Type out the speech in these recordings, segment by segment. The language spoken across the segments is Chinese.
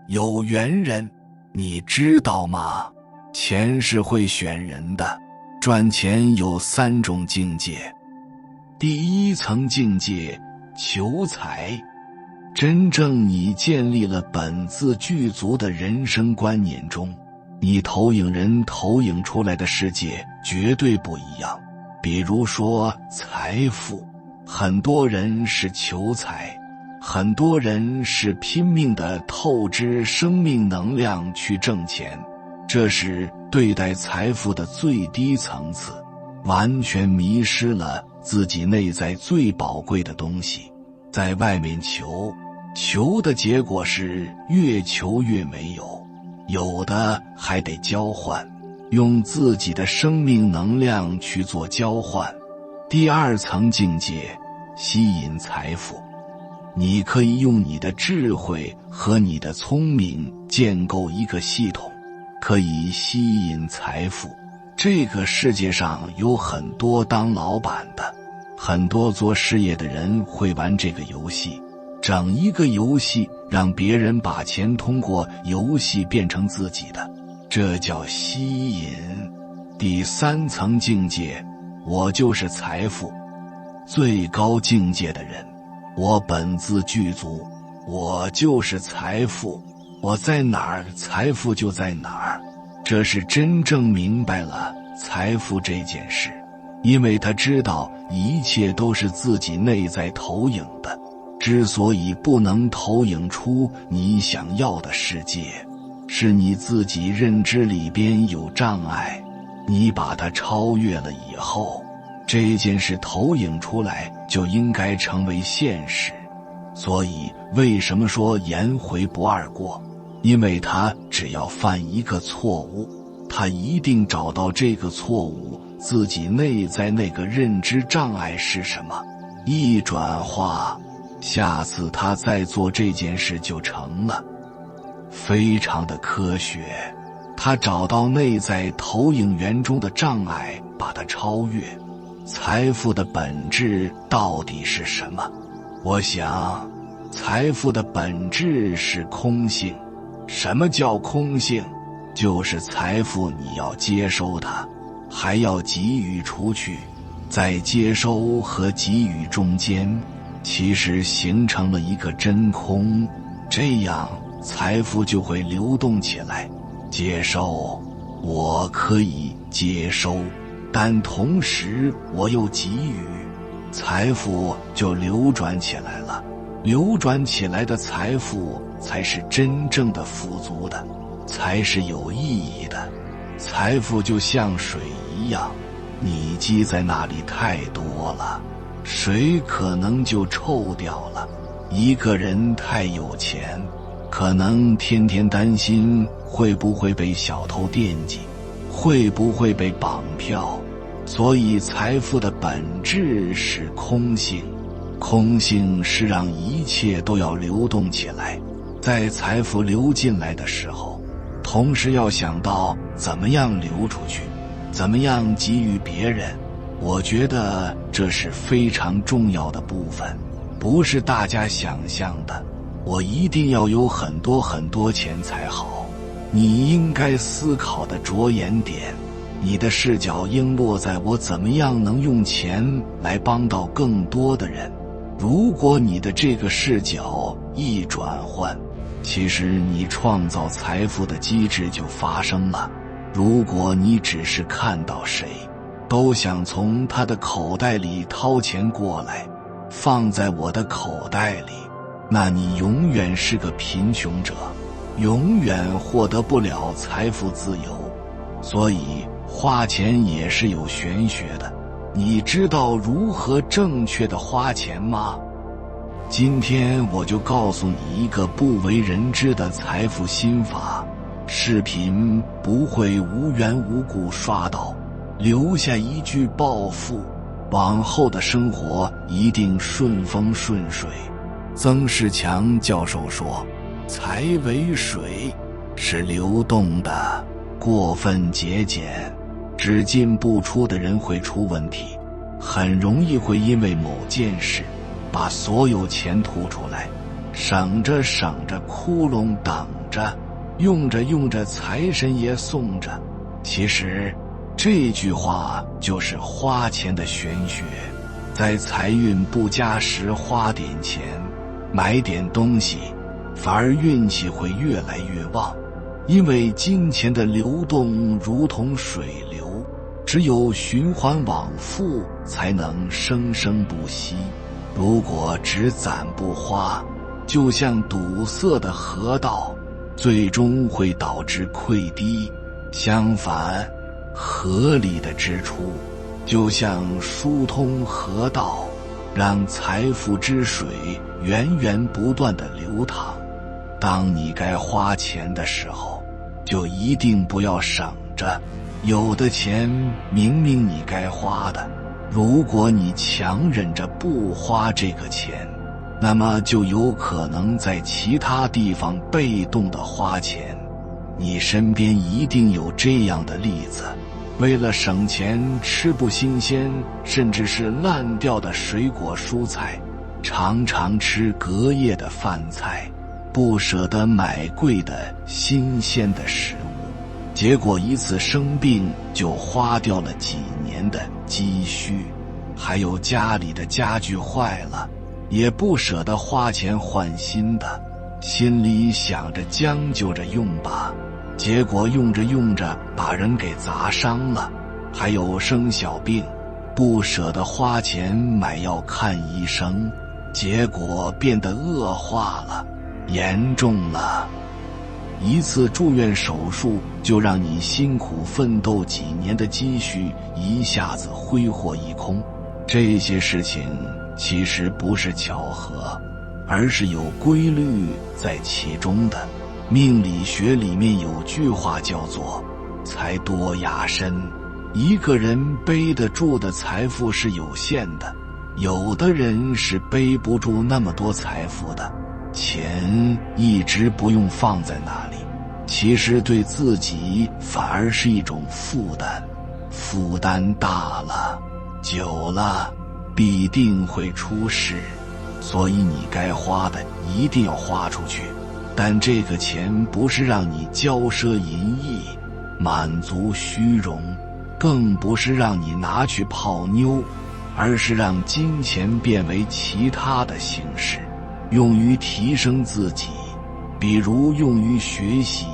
有缘人，你知道吗？钱是会选人的。赚钱有3种境界。第一层境界，求财。真正你建立了本自具足的人生观念中，你投影人投影出来的世界绝对不一样。比如说财富，很多人是求财，很多人是拼命地透支生命能量去挣钱，这是对待财富的最低层次，完全迷失了自己内在最宝贵的东西。在外面求的结果是越求越没有，有的还得交换，用自己的生命能量去做交换。第二层境界，吸引财富。你可以用你的智慧和你的聪明建构一个系统，可以吸引财富。这个世界上有很多当老板的，很多做事业的人会玩这个游戏，整一个游戏让别人把钱通过游戏变成自己的，这叫吸引。第三层境界，我就是财富。最高境界的人，我本自具足，我就是财富，我在哪儿，财富就在哪儿。这是真正明白了财富这件事，因为他知道一切都是自己内在投影的。之所以不能投影出你想要的世界，是你自己认知里边有障碍，你把它超越了以后，这件事投影出来就应该成为现实。所以为什么说颜回不二过？因为他只要犯一个错误，他一定找到这个错误自己内在那个认知障碍是什么，一转化，下次他再做这件事就成了。非常的科学，他找到内在投影源中的障碍，把它超越。财富的本质到底是什么？我想，财富的本质是空性。什么叫空性？就是财富你要接收它，还要给予出去，在接收和给予中间，其实形成了一个真空，这样财富就会流动起来。接收，我可以接收，但同时我又给予，财富就流转起来了。流转起来的财富才是真正的富足的，才是有意义的。财富就像水一样，你积在那里太多了，水可能就臭掉了。一个人太有钱，可能天天担心会不会被小偷惦记，会不会被绑票。所以财富的本质是空性，空性是让一切都要流动起来。在财富流进来的时候，同时要想到怎么样流出去，怎么样给予别人。我觉得这是非常重要的部分，不是大家想象的我一定要有很多很多钱才好。你应该思考的着眼点，你的视角应落在我怎么样能用钱来帮到更多的人。如果你的这个视角一转换，其实你创造财富的机制就发生了。如果你只是看到谁都想从他的口袋里掏钱过来，放在我的口袋里，那你永远是个贫穷者，永远获得不了财富自由。所以花钱也是有玄学的，你知道如何正确的花钱吗？今天我就告诉你一个不为人知的财富心法，视频不会无缘无故刷到，留下一句暴富，往后的生活一定顺风顺水。曾仕强教授说，财为水，是流动的，过分节俭只进不出的人会出问题，很容易会因为某件事把所有钱吐出来，省着省着窟窿等着，用着用着财神爷送着。其实这句话就是花钱的玄学，在财运不佳时花点钱买点东西，反而运气会越来越旺。因为金钱的流动如同水流，只有循环往复才能生生不息。如果只攒不花，就像堵塞的河道，最终会导致溃堤。相反，合理的支出就像疏通河道，让财富之水源源不断地流淌。当你该花钱的时候，就一定不要省着。有的钱明明你该花的，如果你强忍着不花这个钱，那么就有可能在其他地方被动的花钱。你身边一定有这样的例子，为了省钱吃不新鲜甚至是烂掉的水果蔬菜，常常吃隔夜的饭菜，不舍得买贵的新鲜的食物，结果一次生病就花掉了几年的积蓄。还有家里的家具坏了，也不舍得花钱换新的，心里想着将就着用吧，结果用着用着把人给砸伤了。还有生小病，不舍得花钱买药看医生，结果变得恶化了，严重了。一次住院手术就让你辛苦奋斗几年的积蓄一下子挥霍一空。这些事情其实不是巧合，而是有规律在其中的。命理学里面有句话叫做财多压身。一个人背得住的财富是有限的，有的人是背不住那么多财富的。钱一直不用放在那里，其实对自己反而是一种负担。负担大了，久了必定会出事。所以你该花的一定要花出去，但这个钱不是让你骄奢淫逸满足虚荣，更不是让你拿去泡妞，而是让金钱变为其他的形式，用于提升自己，比如用于学习，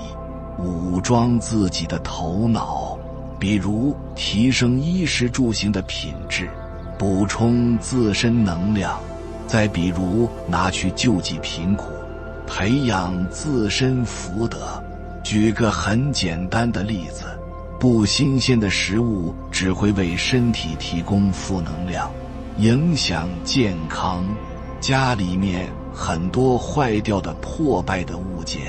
武装自己的头脑，比如提升衣食住行的品质，补充自身能量，再比如拿去救济贫苦，培养自身福德。举个很简单的例子，不新鲜的食物只会为身体提供负能量，影响健康。家里面很多坏掉的破败的物件，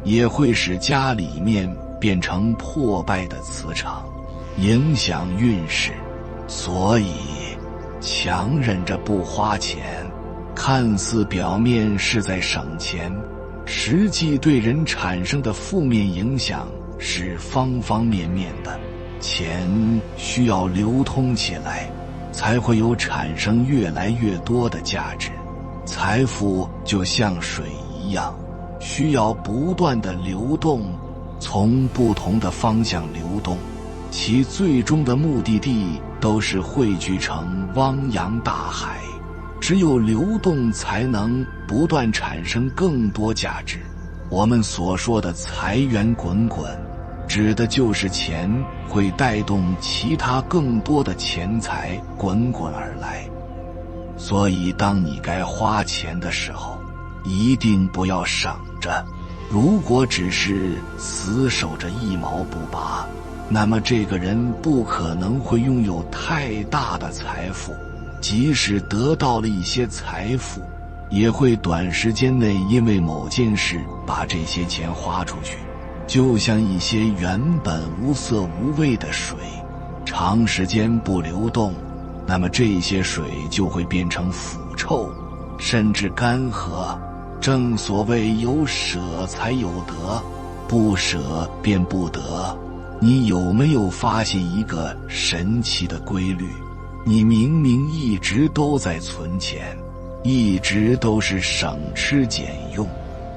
也会使家里面变成破败的磁场，影响运势。所以强忍着不花钱，看似表面是在省钱，实际对人产生的负面影响是方方面面的。钱需要流通起来，才会有产生越来越多的价值。财富就像水一样，需要不断的流动，从不同的方向流动，其最终的目的地都是汇聚成汪洋大海。只有流动才能不断产生更多价值。我们所说的财源滚滚，指的就是钱会带动其他更多的钱财滚滚而来。所以当你该花钱的时候，一定不要省着。如果只是死守着一毛不拔，那么这个人不可能会拥有太大的财富，即使得到了一些财富，也会短时间内因为某件事把这些钱花出去。就像一些原本无色无味的水，长时间不流动，那么这些水就会变成腐臭，甚至干涸。正所谓有舍才有得，不舍便不得。你有没有发现一个神奇的规律？你明明一直都在存钱，一直都是省吃俭用。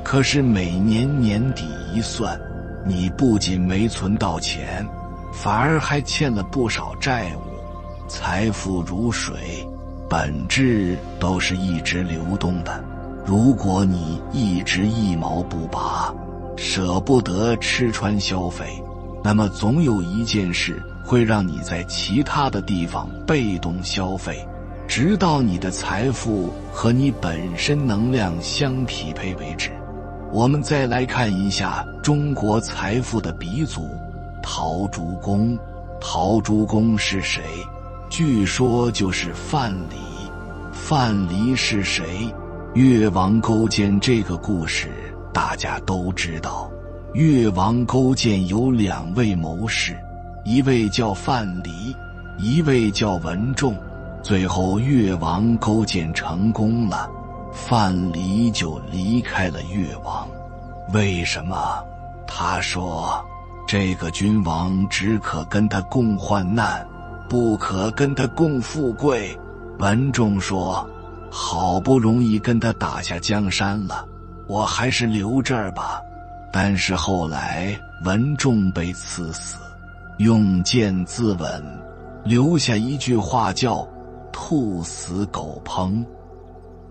可是每年年底一算，你不仅没存到钱，反而还欠了不少债务。财富如水，本质都是一直流动的。如果你一直一毛不拔，舍不得吃穿消费，那么总有一件事会让你在其他的地方被动消费，直到你的财富和你本身能量相匹配为止。我们再来看一下中国财富的鼻祖陶朱公。陶朱公是谁？据说就是范蠡。范蠡是谁？越王勾践这个故事大家都知道。越王勾践有2位谋士，一位叫范蠡，一位叫文仲。最后越王勾践成功了，范蠡就离开了越王。为什么？他说这个君王只可跟他共患难，不可跟他共富贵。文仲说好不容易跟他打下江山了，我还是留这儿吧。但是后来文仲被赐死，用剑自刎，留下一句话叫兔死狗烹。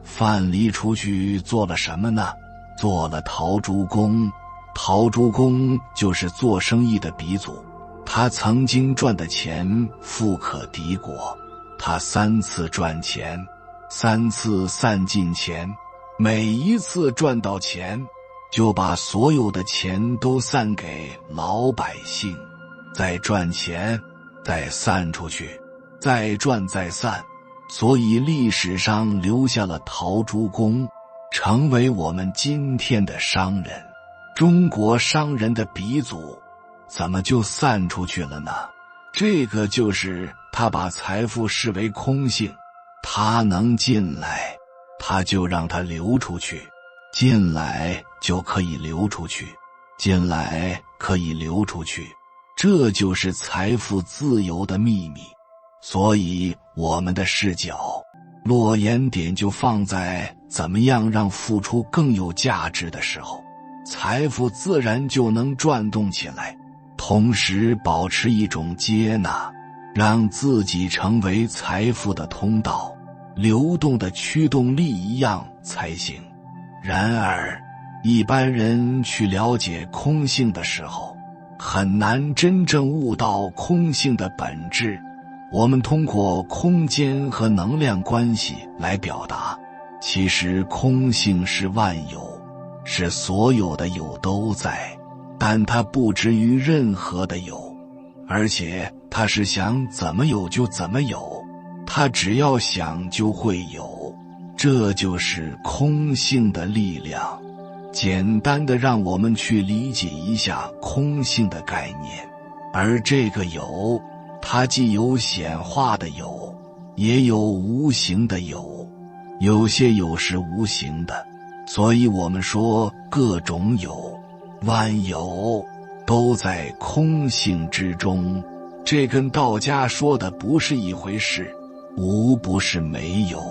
范蠡出去做了什么呢？做了陶朱公。陶朱公就是做生意的鼻祖，他曾经赚的钱富可敌国。他3次赚钱，3次散尽钱，每一次赚到钱就把所有的钱都散给老百姓，再赚钱，再散出去，再赚再散。所以历史上留下了陶朱公，成为我们今天的商人。中国商人的鼻祖怎么就散出去了呢？这个就是他把财富视为空性，他能进来，他就让他流出去，进来就可以流出去，进来可以流出去，这就是财富自由的秘密。所以我们的视角落眼点就放在怎么样让付出更有价值的时候，财富自然就能转动起来。同时保持一种接纳，让自己成为财富的通道，流动的驱动力一样才行。然而一般人去了解空性的时候，很难真正悟到空性的本质。我们通过空间和能量关系来表达，其实空性是万有，是所有的有都在，但它不止于任何的有，而且它是想怎么有就怎么有，它只要想就会有，这就是空性的力量。简单的让我们去理解一下空性的概念。而这个有，它既有显化的有，也有无形的有，有些有是无形的，所以我们说各种有，万有都在空性之中。这跟道家说的不是一回事。无不是没有，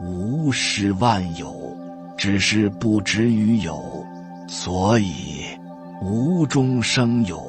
无是万有，只是不止于有，所以无中生有，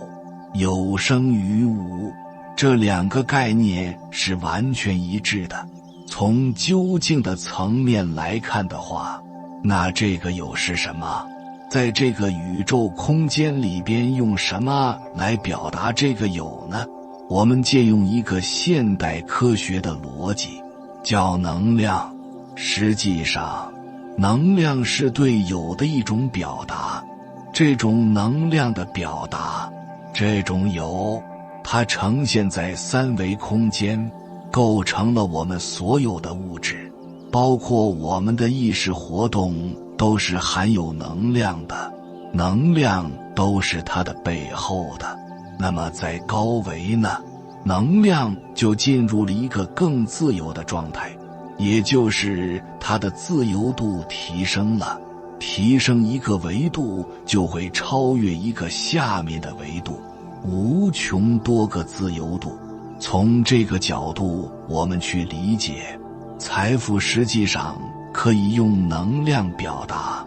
有生于无，这2个概念是完全一致的。从究竟的层面来看的话，那这个有是什么？在这个宇宙空间里边用什么来表达这个有呢？我们借用一个现代科学的逻辑，叫能量。实际上能量是对有的一种表达，这种能量的表达，这种有，它呈现在3维空间，构成了我们所有的物质，包括我们的意识活动都是含有能量的，能量都是它的背后的。那么在高维呢，能量就进入了一个更自由的状态，也就是它的自由度提升了。提升一个维度就会超越一个下面的维度，无穷多个自由度。从这个角度我们去理解，财富实际上可以用能量表达，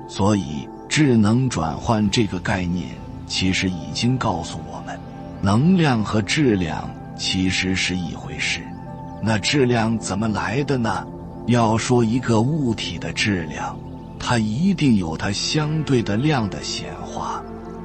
所以智能转换这个概念其实已经告诉我们，能量和质量其实是一回事。那质量怎么来的呢？要说一个物体的质量，它一定有它相对的量的显化。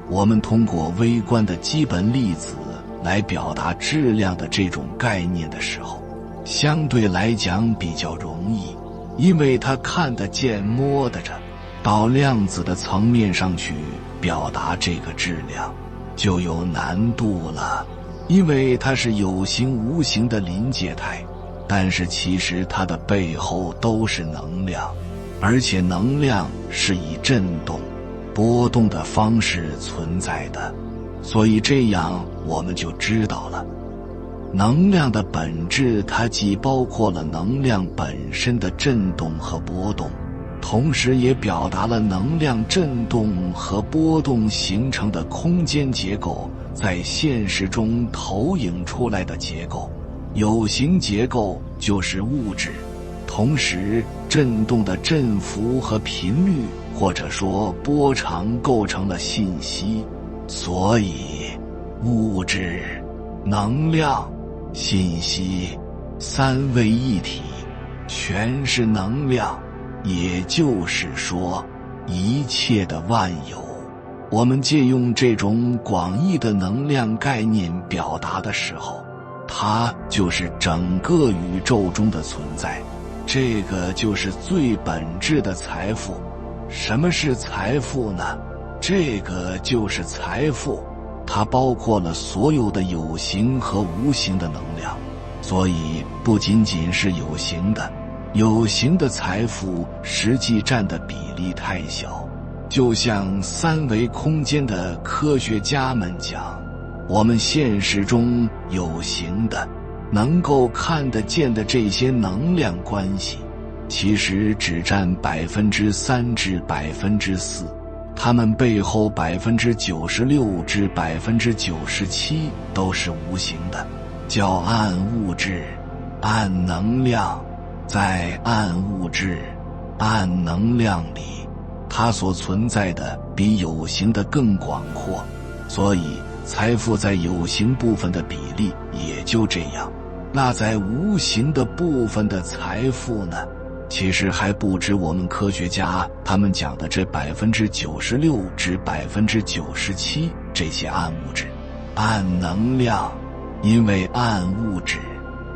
我们通过微观的基本粒子来表达质量的这种概念的时候，相对来讲比较容易，因为它看得见摸得着。到量子的层面上去表达这个质量就有难度了，因为它是有形无形的临界态，但是其实它的背后都是能量，而且能量是以振动、波动的方式存在的，所以这样我们就知道了，能量的本质它既包括了能量本身的振动和波动，同时也表达了能量振动和波动形成的空间结构在现实中投影出来的结构。有形结构就是物质，同时振动的振幅和频率或者说波长构成了信息，所以物质、能量、信息三位一体全是能量，也就是说一切的万有，我们借用这种广义的能量概念表达的时候，它就是整个宇宙中的存在，这个就是最本质的财富。什么是财富呢？这个就是财富，它包括了所有的有形和无形的能量，所以不仅仅是有形的，有形的财富实际占的比例太小。就像三维空间的科学家们讲，我们现实中有形的能够看得见的这些能量关系其实只占3%至4%，它们背后96%至97%都是无形的，叫暗物质、暗能量。在暗物质、暗能量里，它所存在的比有形的更广阔，所以财富在有形部分的比例也就这样。那在无形的部分的财富呢？其实还不止我们科学家他们讲的这96%至97%这些暗物质、暗能量，因为暗物质、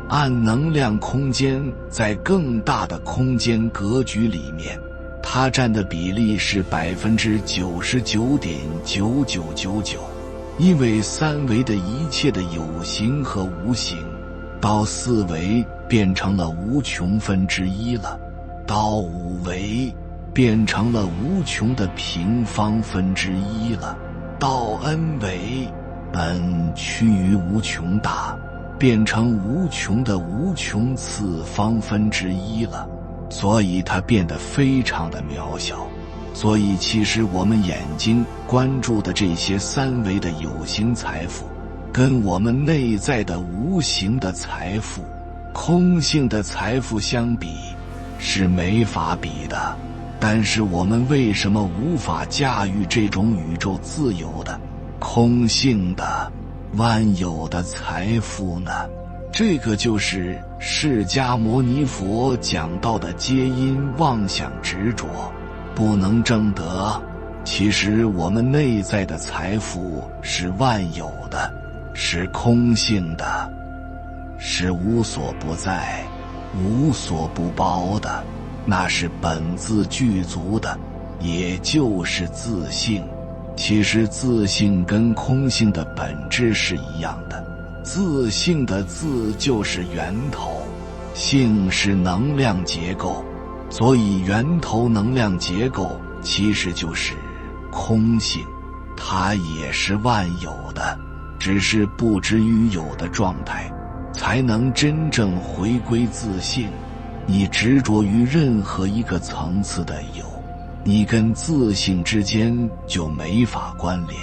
暗能量空间在更大的空间格局里面，它占的比例是99.9999%，因为三维的一切的有形和无形，到四维变成了无穷分之一了，到五维变成了无穷的平方分之一了，到 n 维 n 趋于无穷大，变成无穷的无穷次方分之一了，所以它变得非常的渺小。所以其实我们眼睛关注的这些三维的有形财富，跟我们内在的无形的财富、空性的财富相比是没法比的。但是我们为什么无法驾驭这种宇宙自由的、空性的、万有的财富呢？这个就是释迦牟尼佛讲到的皆因妄想执着，不能证得。其实我们内在的财富是万有的，是空性的，是无所不在、无所不包的，那是本自具足的，也就是自性。其实自性跟空性的本质是一样的，自性的自就是源头，性是能量结构，所以源头能量结构其实就是空性，它也是万有的，只是不知于有的状态，才能真正回归自性。你执着于任何一个层次的有，你跟自性之间就没法关联，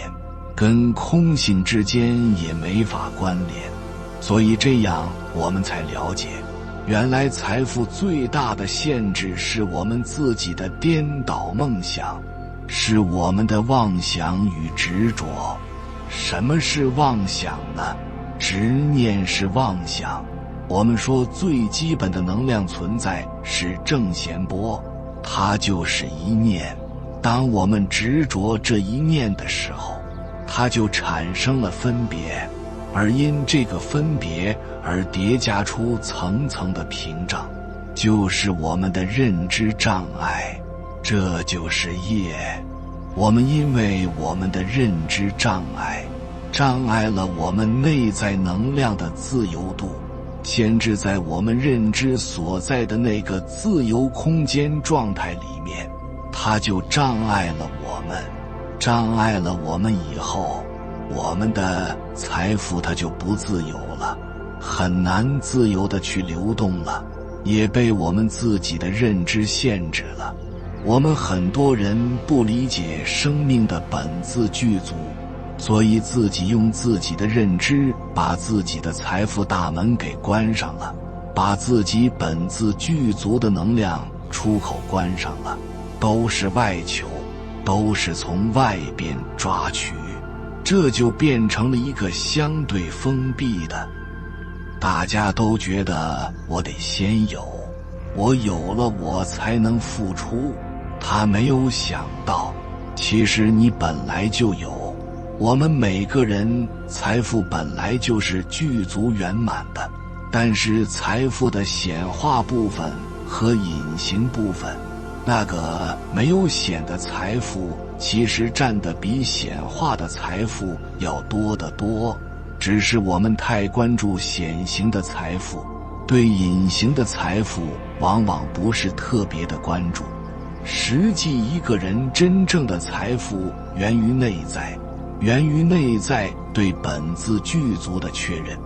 跟空性之间也没法关联，所以这样我们才了解，原来财富最大的限制是我们自己的颠倒梦想，是我们的妄想与执着。什么是妄想呢？执念是妄想。我们说最基本的能量存在是正弦波，它就是一念。当我们执着这一念的时候，它就产生了分别，而因这个分别而叠加出层层的屏障，就是我们的认知障碍，这就是业。我们因为我们的认知障碍了我们内在能量的自由度，限制在我们认知所在的那个自由空间状态里面，它就障碍了我们。障碍了我们以后，我们的财富它就不自由了，很难自由地去流动了，也被我们自己的认知限制了。我们很多人不理解生命的本自具足，所以自己用自己的认知把自己的财富大门给关上了，把自己本自具足的能量出口关上了，都是外求，都是从外边抓取，这就变成了一个相对封闭的。大家都觉得我得先有，我有了我才能付出，他没有想到其实你本来就有。我们每个人财富本来就是具足圆满的，但是财富的显化部分和隐形部分，那个没有显的财富其实占的比显化的财富要多得多，只是我们太关注显形的财富，对隐形的财富往往不是特别的关注。实际一个人真正的财富源于内在，源于内在对本自具足的确认。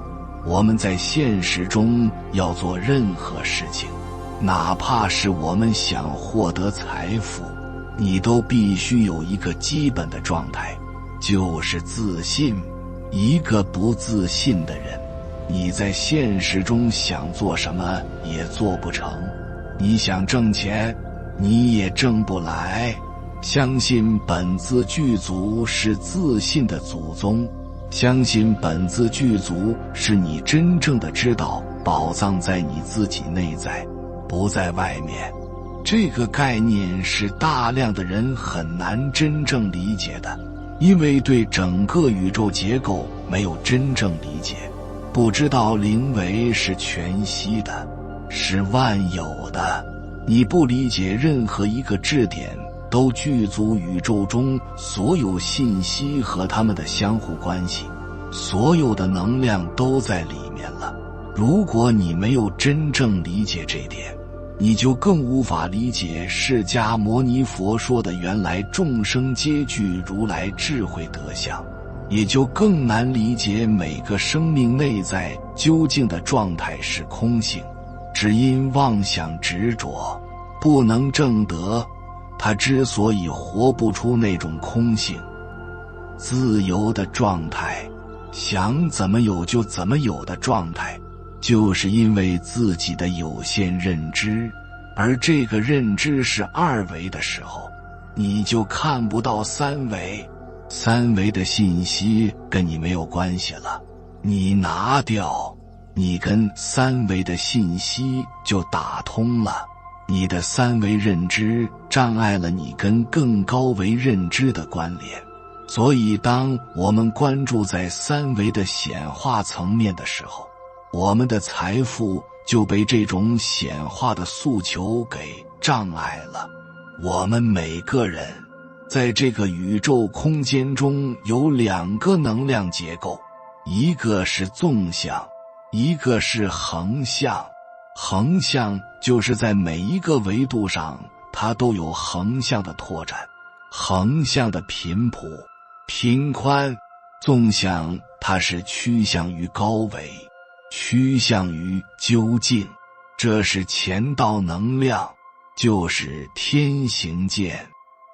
我们在现实中要做任何事情，哪怕是我们想获得财富，你都必须有一个基本的状态，就是自信。一个不自信的人，你在现实中想做什么也做不成，你想挣钱你也挣不来。相信本自具足是自信的祖宗，相信本自具足是你真正的知道宝藏在你自己内在，不在外面。这个概念是大量的人很难真正理解的，因为对整个宇宙结构没有真正理解，不知道灵维是全息的，是万有的。你不理解任何一个质点都具足宇宙中所有信息和它们的相互关系，所有的能量都在里面了。如果你没有真正理解这点，你就更无法理解释迦牟尼佛说的原来众生皆具如来智慧德相，也就更难理解每个生命内在究竟的状态是空性，只因妄想执着不能证得。他之所以活不出那种空性自由的状态，想怎么有就怎么有的状态，就是因为自己的有限认知。而这个认知是二维的时候，你就看不到三维，三维的信息跟你没有关系了，你拿掉，你跟三维的信息就打通了。你的三维认知障碍了你跟更高维认知的关联，所以当我们关注在三维的显化层面的时候，我们的财富就被这种显化的诉求给障碍了。我们每个人在这个宇宙空间中有两个能量结构，一个是纵向，一个是横向。横向就是在每一个维度上它都有横向的拓展，横向的频谱频宽，纵向它是趋向于高维，趋向于究竟，这是乾道能量，就是天行健，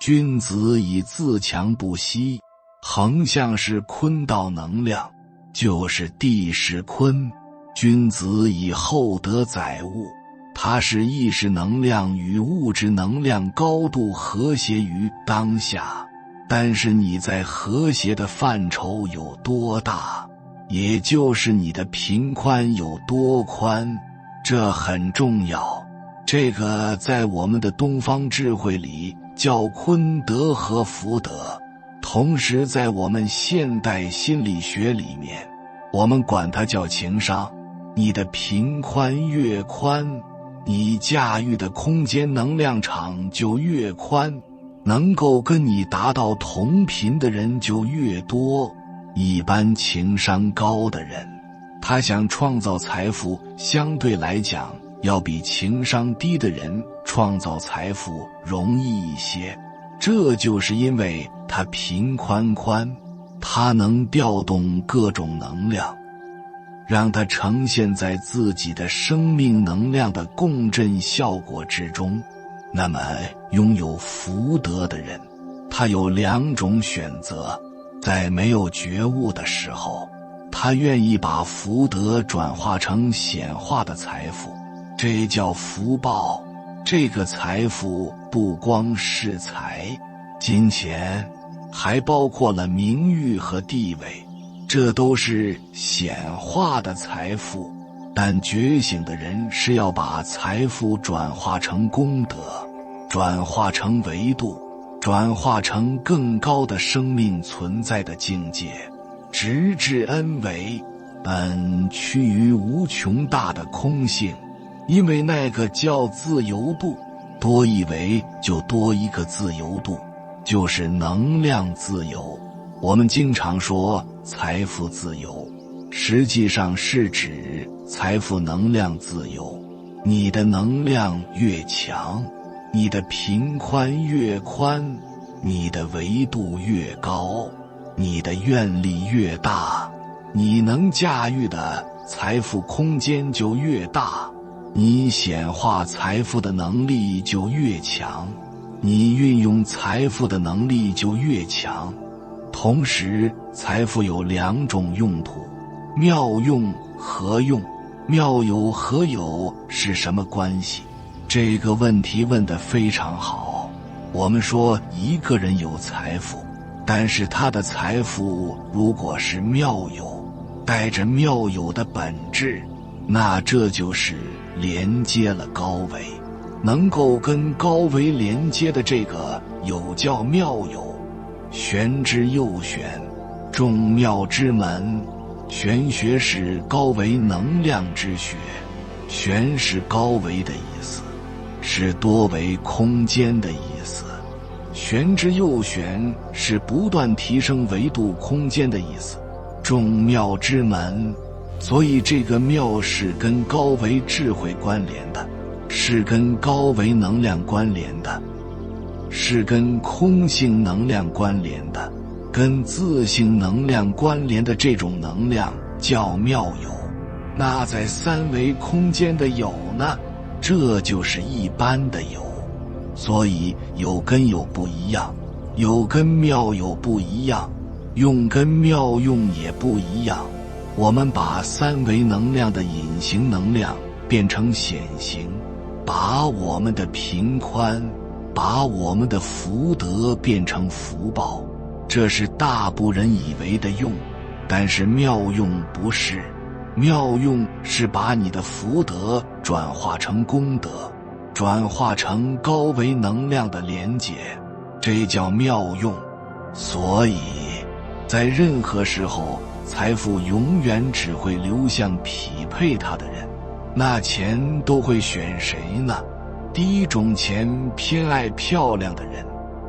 君子以自强不息。横向是坤道能量，就是地势坤，君子以厚德载物，它使意识能量与物质能量高度和谐于当下。但是你在和谐的范畴有多大，也就是你的频宽有多宽，这很重要。这个在我们的东方智慧里叫坤德和福德，同时在我们现代心理学里面，我们管它叫情商。你的频宽越宽，你驾驭的空间能量场就越宽，能够跟你达到同频的人就越多。一般情商高的人，他想创造财富，相对来讲要比情商低的人创造财富容易一些。这就是因为他频宽宽，他能调动各种能量，让它呈现在自己的生命能量的共振效果之中。那么拥有福德的人，他有两种选择。在没有觉悟的时候，他愿意把福德转化成显化的财富，这叫福报。这个财富不光是财、金钱，还包括了名誉和地位，这都是显化的财富。但觉醒的人是要把财富转化成功德，转化成维度，转化成更高的生命存在的境界，直至恩为本趋于无穷大的空性。因为那个叫自由度，多一维就多一个自由度，就是能量自由。我们经常说财富自由，实际上是指财富能量自由。你的能量越强，你的频宽越宽，你的维度越高，你的愿力越大，你能驾驭的财富空间就越大，你显化财富的能力就越强，你运用财富的能力就越强。同时，财富有两种用途，妙用、合用。妙有合有是什么关系？这个问题问得非常好。我们说一个人有财富，但是他的财富如果是妙有，带着妙有的本质，那这就是连接了高维。能够跟高维连接的这个有叫妙有。玄之又玄，众妙之门。玄学是高维能量之学，玄是高维的意思，是多维空间的意思。玄之又玄是不断提升维度空间的意思。众妙之门，所以这个妙是跟高维智慧关联的，是跟高维能量关联的，是跟空性能量关联的，跟自性能量关联的这种能量叫妙有。那在三维空间的有呢？这就是一般的有。所以有跟有不一样，有跟妙有不一样，用跟妙用也不一样。我们把三维能量的隐形能量变成显形，把我们的频宽，把我们的福德变成福报，这是大部人以为的用。但是妙用不是，妙用是把你的福德转化成功德，转化成高维能量的连结，这叫妙用。所以在任何时候，财富永远只会流向匹配他的人。那钱都会选谁呢？第一种钱偏爱漂亮的人，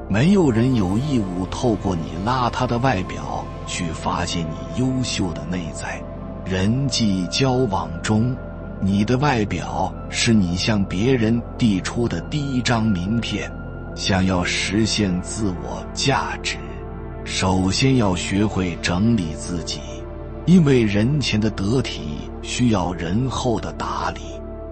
没有人有义务透过你邋遢的外表去发现你优秀的内在。人际交往中，你的外表是你向别人递出的第一张名片。想要实现自我价值，首先要学会整理自己，因为人前的得体需要人后的打理。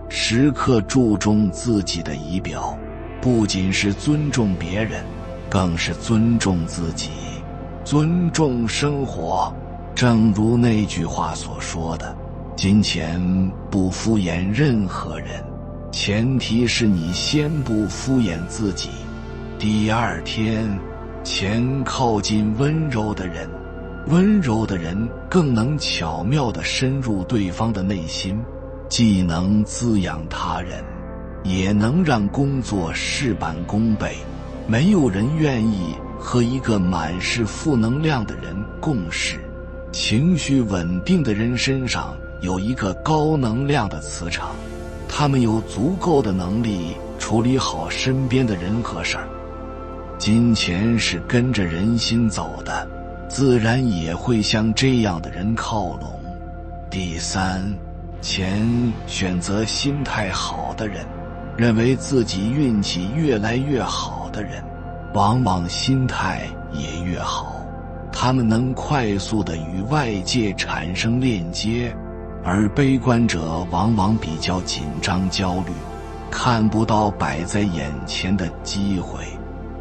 时刻注重自己的仪表，不仅是尊重别人，更是尊重自己，尊重生活。正如那句话所说的，金钱不敷衍任何人，前提是你先不敷衍自己。第二天，钱靠近温柔的人，温柔的人更能巧妙地深入对方的内心，既能滋养他人，也能让工作事半功倍。没有人愿意和一个满是负能量的人共事。情绪稳定的人身上有一个高能量的磁场，他们有足够的能力处理好身边的人和事儿。金钱是跟着人心走的，自然也会向这样的人靠拢。第三，钱选择心态好的人，认为自己运气越来越好的人，往往心态也越好。他们能快速地与外界产生链接，而悲观者往往比较紧张焦虑，看不到摆在眼前的机会。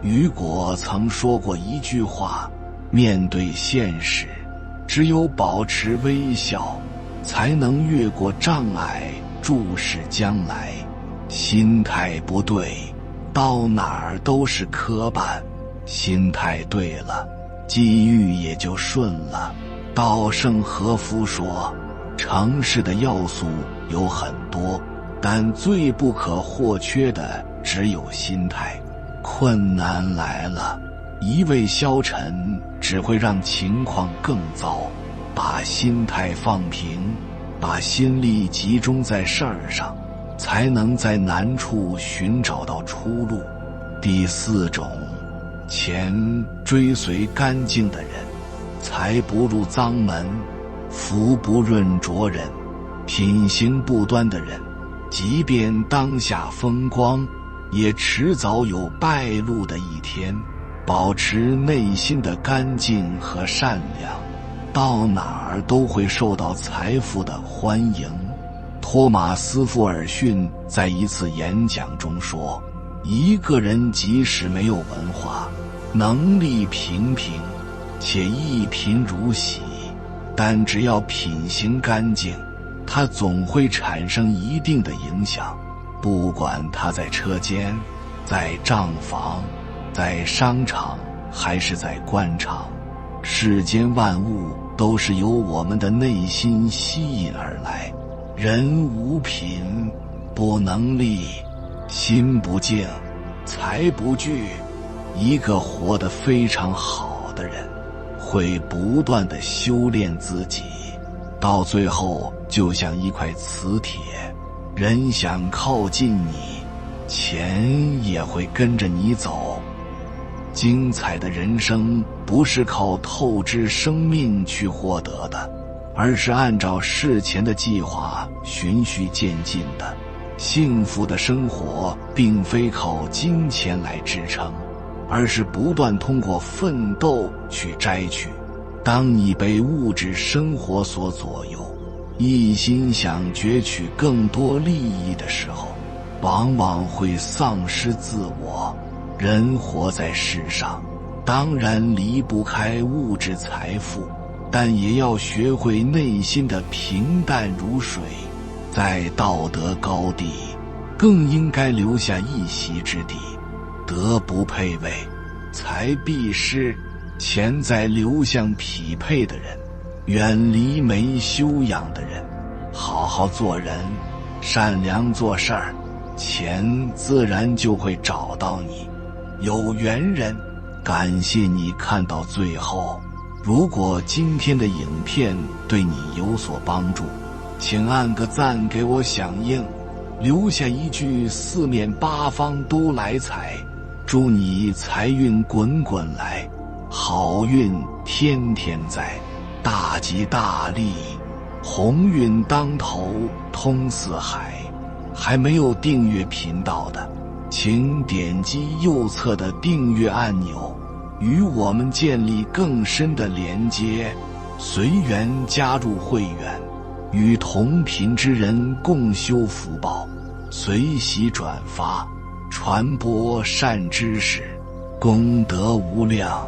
雨果曾说过一句话：面对现实，只有保持微笑，才能越过障碍，注视将来。心态不对，到哪儿都是磕绊；心态对了，机遇也就顺了。稻盛和夫说，成事的要素有很多，但最不可或缺的只有心态。困难来了，一味消沉只会让情况更糟。把心态放平，把心力集中在事儿上，才能在难处寻找到出路。第四种，钱追随干净的人，财不入脏门，福不润浊人。品行不端的人，即便当下风光，也迟早有败露的一天。保持内心的干净和善良，到哪儿都会受到财富的欢迎。托马斯·富尔逊在一次演讲中说，一个人即使没有文化，能力平平，且一贫如洗，但只要品行干净，他总会产生一定的影响。不管他在车间，在账房，在商场，还是在官场，世间万物都是由我们的内心吸引而来。人无品，不能立，心不静，财不聚。一个活得非常好的人，会不断地修炼自己，到最后就像一块磁铁，人想靠近你，钱也会跟着你走。精彩的人生不是靠透支生命去获得的，而是按照事前的计划循序渐进的。幸福的生活并非靠金钱来支撑，而是不断通过奋斗去摘取。当你被物质生活所左右，一心想攫取更多利益的时候，往往会丧失自我。人活在世上，当然离不开物质财富，但也要学会内心的平淡如水。在道德高地，更应该留下一席之地。德不配位，财必失。钱在流向匹配的人，远离没修养的人。好好做人，善良做事儿，钱自然就会找到你。有缘人，感谢你看到最后。如果今天的影片对你有所帮助，请按个赞给我响应，留下一句四面八方都来财，祝你财运滚滚来，好运天天在，大吉大利，鸿运当头，通四海。还没有订阅频道的，请点击右侧的订阅按钮，与我们建立更深的连接。随缘加入会员，与同频之人共修福报，随喜转发，传播善知识，功德无量。